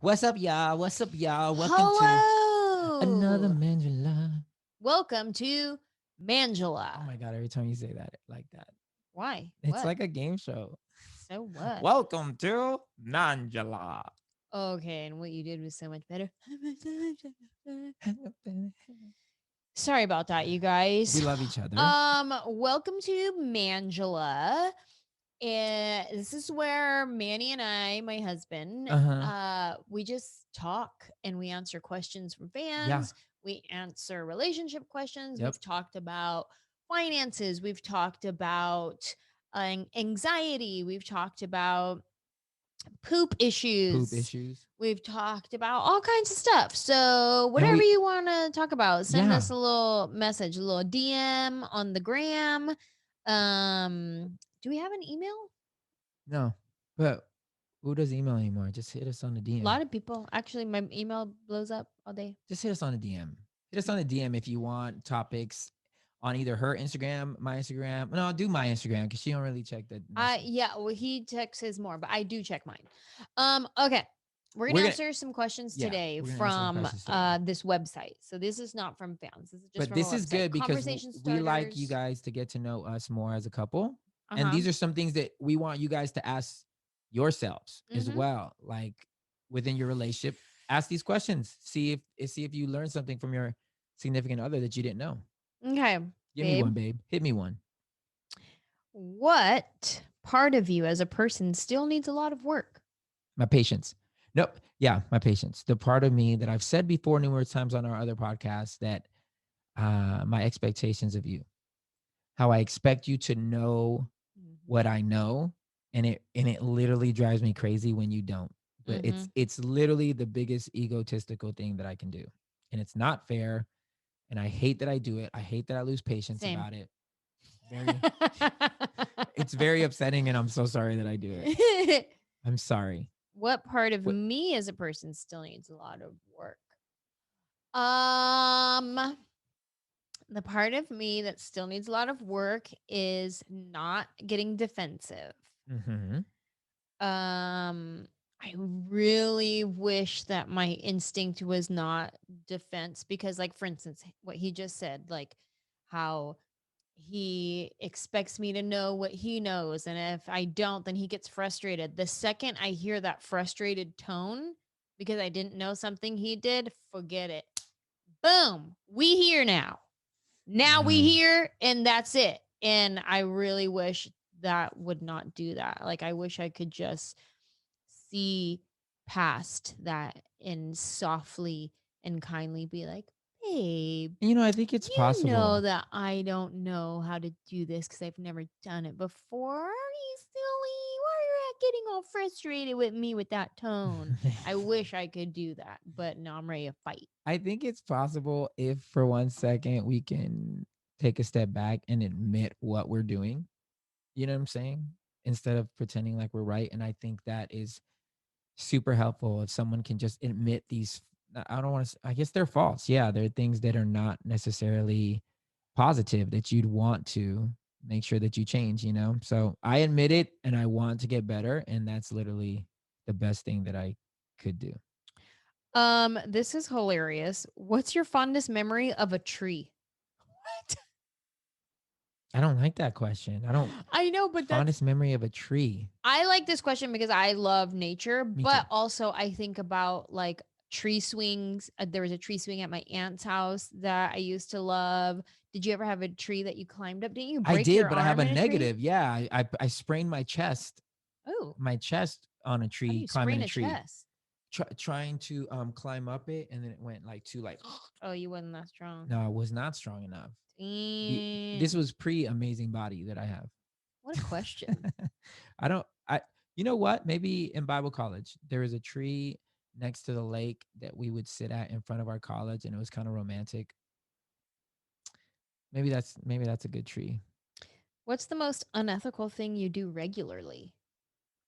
What's up, y'all? What's up, y'all? Welcome to another Hello. Manjelah. Welcome to Oh Manjelah. my god! Every time you say that like that, Why? it's What? like a game show. So what? Welcome to Nanjala. Okay, and what you did was so much better. We Sorry about that, you guys. love each other. Welcome to Manjelah. And this is where Manny and I, my husband, Uh huh. we just talk and we answer questions from Yeah. fans. We answer relationship questions. Yep. We've talked about finances. We've talked about anxiety. We've talked about poop Poop issues. issues. We've talked about all kinds of stuff. So, And whatever we, you want to talk about, send yeah. us a little message, a little DM on the gram. Do we have an email? No, but who does email anymore? Just hit us on the A DM. lot of people. Actually, my email blows up all day. Just hit us on the DM. Hit us on the DM if you want topics on either her Instagram, my Instagram. No, I'll do my Instagram because she don't really check the message. Yeah, well, he checks his more, but I do check mine. Okay. We're gonna We're gonna, answer some questions yeah, today we're gonna answer some from questions today. this website. So this is not from fans. This is just But from a this is website. good because Conversation we like you starters. guys to get to know us more as a couple. And Uh-huh. these are some things that we want you guys to ask yourselves as Mm-hmm. well. Like within your relationship, ask these questions. See if you learn something from your significant other that you didn't know. Okay, Give me one, babe. babe. Hit me one. What part of you as a person still needs a lot of work? My patience. Nope. Yeah, my patience. The part of me that I've said before numerous times on our other podcasts that my expectations of you, how I expect you to know what I know, and it literally drives me crazy when you don't. But Mm-hmm. it's literally the biggest egotistical thing that I can do, and it's not fair. And I hate that I do it. I hate that I lose patience Same. about it. Very, it's very upsetting, and I'm so sorry that I do it. I'm sorry. What part of What? me as a person still needs a lot of work? Um, the part of me that still needs a lot of work is not getting defensive. Mm-hmm. I really wish that my instinct was not defense because, like, for instance, what he just said, like how he expects me to know what he knows. And if I don't, then he gets frustrated. The second I hear that frustrated tone because I didn't know something he did, forget it. Boom, we here now. Now we Wow. here, and that's it. And I really wish that would not do that. Like, I wish I could just see past that and softly and kindly be like, babe, I think it's you know possible. that I don't know how to do this because I've never done it before. Are you silly? Why are you getting all frustrated with me with that tone? I wish I could do that, but no, I'm ready to fight. I think it's possible if for 1 second we can take a step back and admit what we're doing. You know what I'm saying? Instead of pretending like we're right. And I think that is super helpful if someone can just admit these. I don't want to, I guess they're false. Yeah, they're things that are not necessarily positive that you'd want to make sure that you change. So I admit it and I want to get better. And that's literally the best thing that I could do. This is hilarious. What's your fondest memory of a tree? What? I don't like that question. I don't, I know, but that's fondest memory of a tree. I like this question because I love nature, Me too. but also I think about like tree swings. There was a tree swing at my aunt's house that I used to love. Did you ever have a tree that you climbed up? Didn't you I break did, your but I have arm a in a tree? negative. Yeah, I sprained my chest, Oh, on a how do tree, you climbing sprain a a tree, chest? trying to climb up it, and then it went like too like. Oh, you wasn't that strong. No, I was not strong enough. This Damn. was pre amazing body that I have. What a question. I don't. I. You know what? Maybe in Bible college there was a tree next to the lake that we would sit at in front of our college, and it was kind of romantic. Maybe that's a good tree. What's the most unethical thing you do regularly?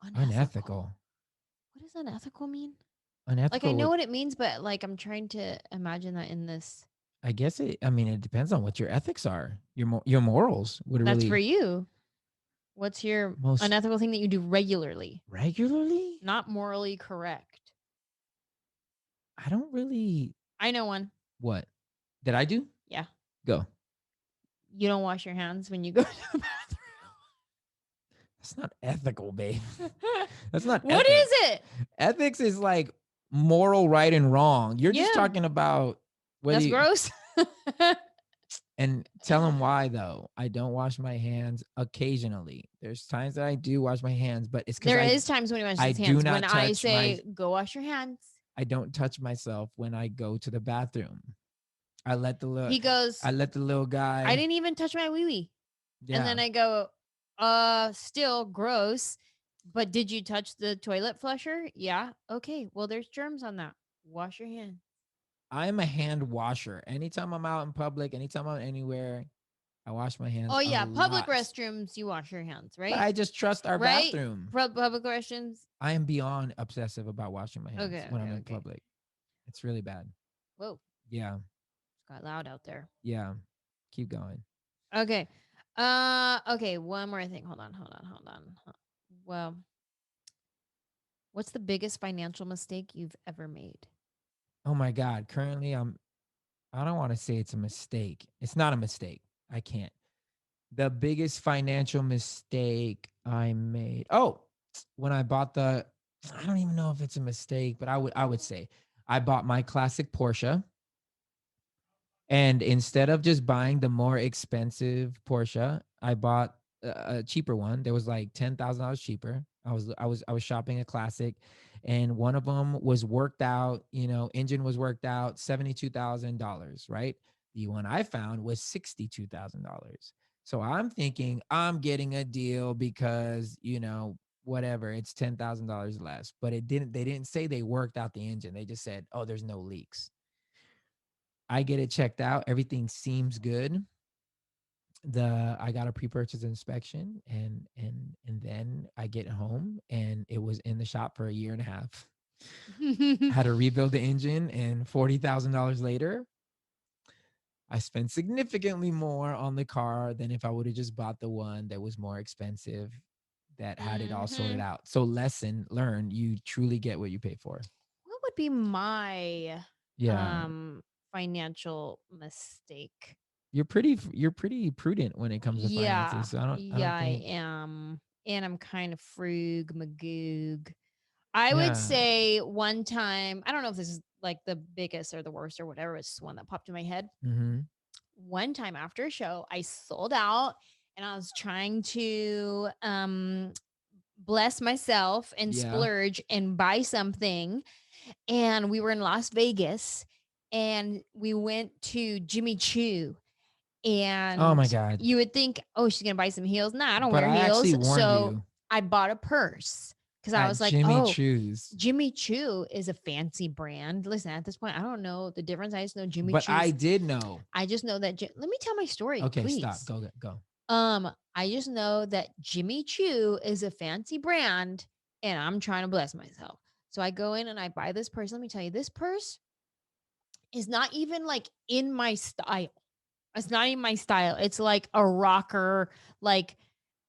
Unethical. Unethical. What does unethical mean? Like, I Unethical know would. what it means, but like I'm trying to imagine that in this. I guess it. I mean, it depends on what your ethics are. Your morals would That's for really you. What's your most unethical thing that you do regularly? regularly. Not morally correct. I don't really. I know one. What did I do? Yeah. Go. You don't wash your hands when you go to the That's not ethical, babe. bathroom. That's not What is ethics. it? Ethics is like moral right and wrong. You're just Yeah. talking about whether That's you, gross. and tell them why though. I don't wash my hands occasionally. There's times that I do wash my hands, but it's because There is times when he washes I his do hands. When not I touch my say go wash your hands, I don't touch myself when I go to the bathroom. I let the little he goes, I let the little I guy. didn't even touch my wee wee. And Yeah. then I go, still gross. But did you touch the toilet flusher? Yeah. Okay. Well, there's germs on that. Wash your hands. I'm a hand washer. Anytime I'm out in public, anytime I'm anywhere, I wash my hands Oh a yeah, public lot. restrooms, you wash your hands, But right? I just trust our Right? bathroom. Public restrooms. I am beyond obsessive about washing my hands Okay, when okay, I'm in okay. public. It's really bad. Whoa, Yeah. got loud out there. Yeah. Keep going. Okay. Okay, one more thing. Hold on. Well, what's the biggest financial mistake you've ever made? Oh my God. Currently, I don't want to say it's a mistake. It's not a mistake. I can't. The biggest financial mistake I made. Oh, when I bought I don't even know if it's a mistake, but I would say I bought my classic Porsche. And instead of just buying the more expensive Porsche, I bought a cheaper one. There was like $10,000 cheaper. I was shopping a classic, and one of them was worked out. Engine was worked out, $72,000. Right. The one I found was $62,000. So I'm thinking I'm getting a deal because whatever, it's $10,000 less. But it didn't. They didn't say they worked out the engine. They just said, oh, there's no leaks. I get it checked out. Everything seems good. I got a pre-purchase inspection, and then I get home and it was in the shop for a year and a half. I had to rebuild the engine, and $40,000 later, I spent significantly more on the car than if I would have just bought the one that was more expensive, that had it all sorted Mhm. out. So lesson learned, you truly get what you pay for. What would be my Yeah. financial mistake? You're pretty prudent when it comes to Yeah. finances. So I don't Yeah, I think. am. And I'm kind of frug magoog. I would Yeah. say one time, I don't know if this is like the biggest or the worst or whatever, it's just one that popped in my head. Mhm. One time after a show, I sold out and I was trying to bless myself and Yeah. splurge and buy something. And we were in Las Vegas and we went to Jimmy Choo. Oh And my god. you would think, oh, she's going to buy some heels. Nah, I don't But wear I actually heels. warned So you I bought a purse because I at was like, Jimmy oh, Choo's. Jimmy Choo is a fancy brand. Listen, at this point, I don't know the difference. I just know Jimmy But I Choo's. did know. I just know that. Let me tell my story, Okay, stop. please. Go. I just know that Jimmy Choo is a fancy brand, and I'm trying to bless myself. So I go in and I buy this purse. Let me tell you, this purse is not even like in my style. It's not even my style. It's like a rocker, like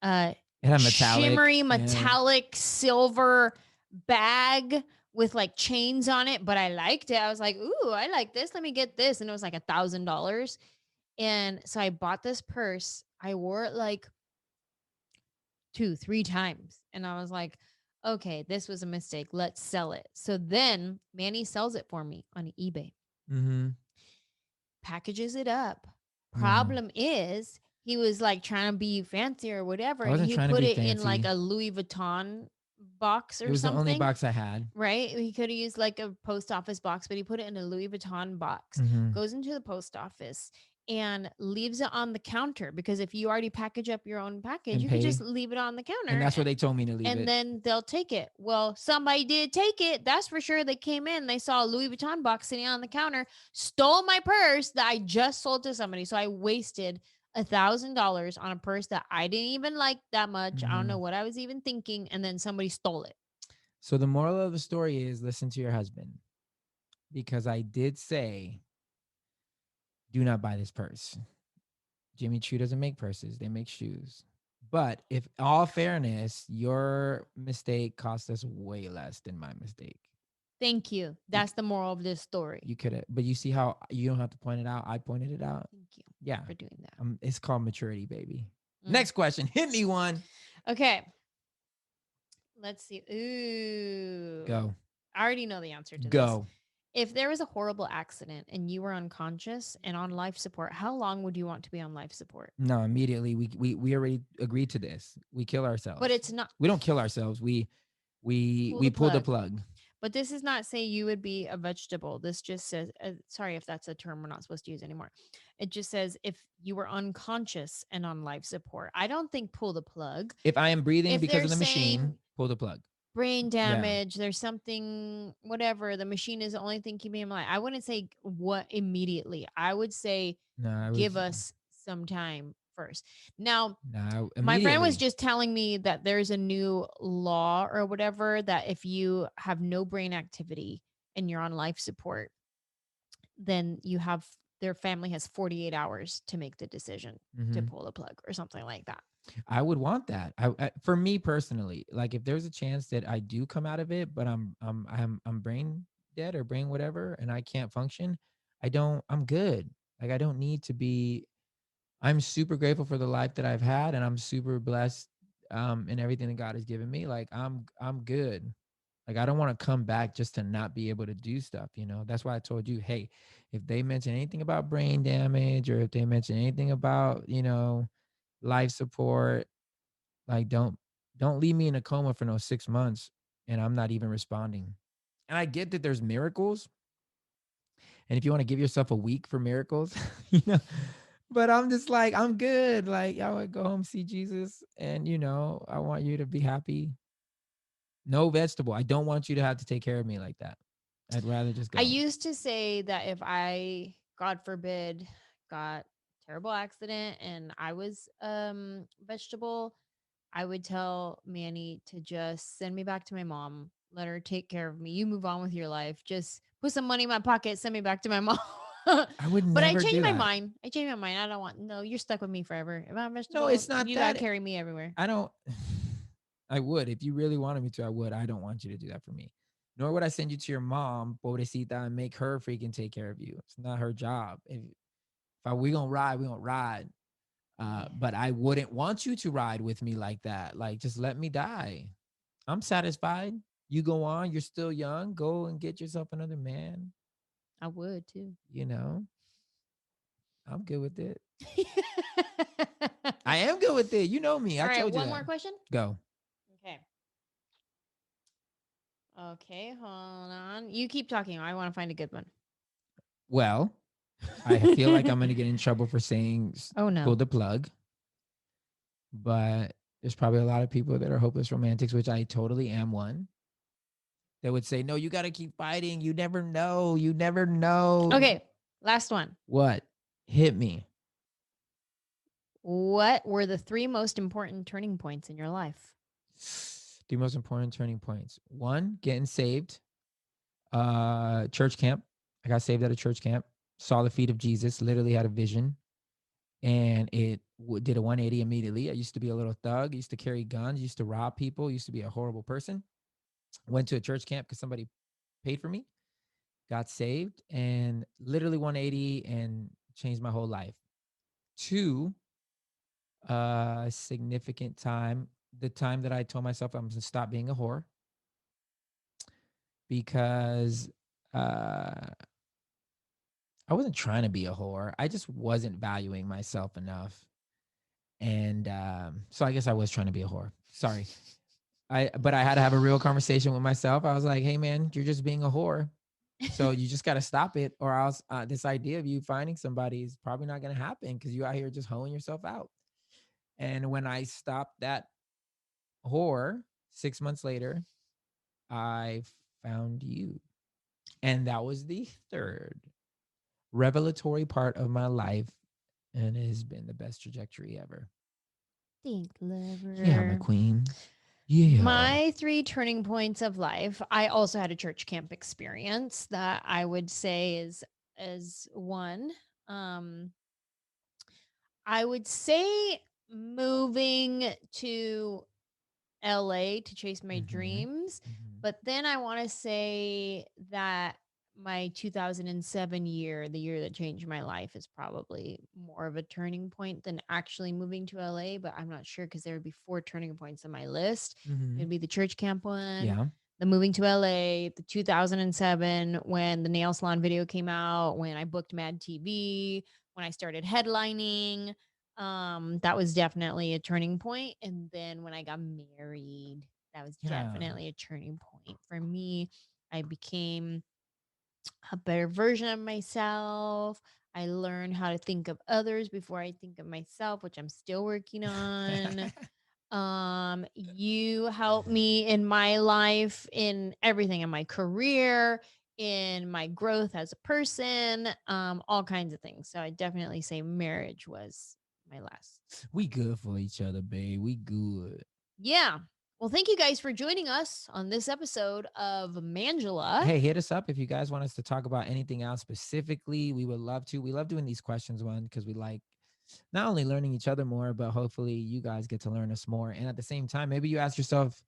uh It had metallic. shimmery Yeah. metallic silver bag with like chains on it. But I liked it. I was like, ooh, I like this. Let me get this. And it was like $1,000. And so I bought this purse. I wore it like 2, 3 times. And I was like, okay, this was a mistake. Let's sell it. So then Manny sells it for me on eBay, Mhm. packages it up. Mm. Problem is, he was like trying to be fancy or whatever, I and wasn't he trying to put be it in like fancy. a Louis Vuitton box It or was the only something, box I had. right? He could have used like a post office box, but he put it in a Louis Vuitton box, Mhm. goes into the post office and leaves it on the counter because if you already package up your own package, And you could just pay. leave it on the And counter that's where they told me to leave and it. then they'll take it. Well, somebody did take it. That's for sure. They came in, they saw a Louis Vuitton box sitting on the counter, stole my purse that I just sold to somebody. So I wasted $1,000 on a purse that I didn't even like that much. I don't know Mhm. what I was even thinking. And then somebody stole it. So the moral of the story is listen to your husband, because I did say do not buy this purse. Jimmy Choo doesn't make purses, they make shoes. But if all fairness, your mistake cost us way less than my mistake. Thank you. You That's the moral of this story. you could have, but you see how you don't have to point it out. I pointed it out. Thank you Yeah, for doing that. it's called maturity, baby. Mm. Next question. Hit me one. Okay. Let's see. Ooh. Go. I already know the answer to this. Go. If there was a horrible accident and you were unconscious and on life support, how long would you want to be on life support? No, immediately we already agreed to this. We kill But ourselves. it's not We don't kill ourselves. We pull we the pull the plug. plug. But this is not say you would be a vegetable. This just says, sorry if that's a term we're not supposed to use anymore. It just says if you were unconscious and on life support. I don't think pull the plug. If I am breathing If because they're of the saying machine, pull the plug. brain Yeah. damage, there's something, whatever, the machine is the only thing keeping him alive. I wouldn't say what immediately. I would say No, I give was us some time first. Now, no my friend was immediately. just telling me that there's a new law or whatever that if you have no brain activity and you're on life support, then you have their family has 48 hours to make the decision to Mhm. pull the plug or something like that. I would want that. For me personally, like if there's a chance that I do come out of it, but I'm brain dead or brain whatever, and I can't function, I'm good. Like I don't need to be. I'm super grateful for the life that I've had, and I'm super blessed in everything that God has given me. Like I'm good. Like I don't want to come back just to not be able to do stuff. That's why I told you, hey, if they mention anything about brain damage or if they mention anything about life support, like don't leave me in a coma for no 6 months and I'm not even responding. And I get that there's miracles, and if you want to give yourself a week for miracles, you know, but I'm just like, I'm good. Like, I would go home, see Jesus, and I want you to be happy. No vegetable. I don't want you to have to take care of me like that. I'd rather just I go. used to say that if I, God forbid, got terrible accident and I was vegetable, I would tell Manny to just send me back to my mom, let her take care of me. You move on with your life. Just put some money in my pocket, send me back to my mom. I would But I never changed do my that. mind. I changed my mind. I don't want, no, you're stuck with me forever. If I'm No, vegetable, it's not you gotta that. carry me everywhere. I don't. I would. If you really wanted me to, I would. I don't want you to do that for me. Nor would I send you to your mom, pobrecita, and make her freaking take care of you. It's not her job. If we gonna ride, we gonna ride. Yeah, But I wouldn't want you to ride with me like that. Like, just let me die. I'm satisfied. You go on. You're still young. Go and get yourself another man. I would too. You know, I'm good with it. I am good with it. You know me. All I right, told you one that. more question. Go. Okay. Okay, hold on. You keep talking. I want to find a good one. Well, I feel like I'm going to get in trouble for saying Oh pull no. the plug, but there's probably a lot of people that are hopeless romantics, which I totally am one. That would say, no, you got to keep fighting. You never know. You never know. Okay, last one. What? Hit me. What were the three most important turning points in your life? The most important turning points. One, getting saved. Church camp. I got saved at a church camp. Saw the feet of Jesus. Literally had a vision, and it did a 180 immediately. I used to be a little thug. Used to carry guns. Used to rob people. Used to be a horrible person. Went to a church camp because somebody paid for me. Got saved, and literally 180 and changed my whole life. Two, significant time. The time that I told myself I'm gonna stop being a whore because uh, I wasn't trying to be a whore. I just wasn't valuing myself enough. And so I guess I was trying to be a whore. Sorry. But I had to have a real conversation with myself. I was like, hey man, you're just being a whore. So you just got to stop it, or else this idea of you finding somebody is probably not going to happen because you out here just hoeing yourself out. And when I stopped that whore 6 months later, I found you. And that was the third revelatory part of my life. And it has been the best trajectory ever. Think, Yeah, my lover. queen. Yeah. My three turning points of life. I also had a church camp experience that I would say is one. Um, I would say moving to LA to chase my Mm-hmm. dreams. But then I want to say that my 2007 year, the year that changed my life, is probably more of a turning point than actually moving to LA. But I'm not sure because there would be four turning points on my list. Mm-hmm. It'd be the church camp one, Yeah. the moving to LA, the 2007 when the nail salon video came out, when I booked Mad TV, when I started headlining. That was definitely a turning point. And then when I got married, that was Yeah. definitely a turning point for me. I became a better version of myself. I learned how to think of others before I think of myself, which I'm still working on. You helped me in my life, in everything, in my career, in my growth as a person, all kinds of things. So I definitely say marriage was my last. We good for each other, babe. We good. Yeah. Well, thank you guys for joining us on this episode of Manjelah. Hey, hit us up if you guys want us to talk about anything else specifically. We would love to. We love doing these questions one because we like not only learning each other more, but hopefully you guys get to learn us more. And at the same time, maybe you ask yourself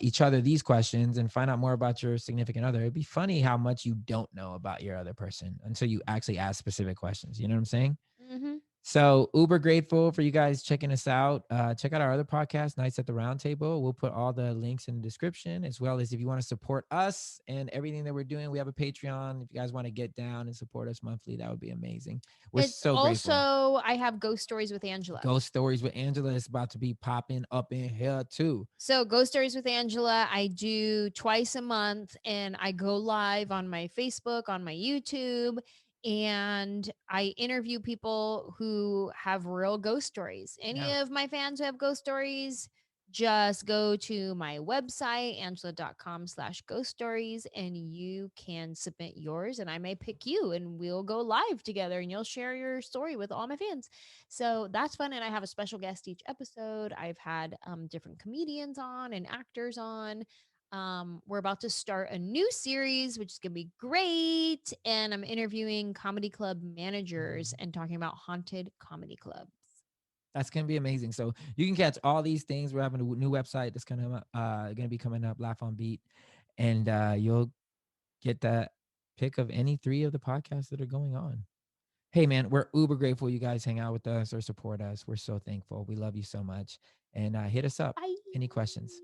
each other these questions and find out more about your significant other. It'd be funny how much you don't know about your other person until you actually ask specific questions. You know what I'm saying? Mm-hmm. So uber grateful for you guys checking us out. Check out our other podcast, Nights at the Round Table. We'll put all the links in the description, as well as if you want to support us and everything that we're doing, we have a Patreon. If you guys want to get down and support us monthly, that would be amazing. We're It's so grateful. also, I have Ghost Stories with Anjelah. Ghost Stories with Anjelah is about to be popping up in here too. So, Ghost Stories with Anjelah, I do twice a month and I go live on my Facebook, on my YouTube, and I interview people who have real ghost stories. Any Yeah. of my fans who have ghost stories, just go to my website, anjelah.com/ghost stories, and you can submit yours, and I may pick you and we'll go live together and you'll share your story with all my fans. So that's fun. And I have a special guest each episode. I've had different comedians on and actors on. We're about to start a new series, which is going to be great. And I'm interviewing comedy club managers Mhm. and talking about haunted comedy clubs. That's gonna be amazing. So you can catch all these things. We're having a new website that's gonna be coming up, Laugh on Beat, and you'll get that pick of any three of the podcasts that are going on. Hey man, we're uber grateful you guys hang out with us or support us. We're so thankful. We love you so much. And hit us up. Bye. Any questions?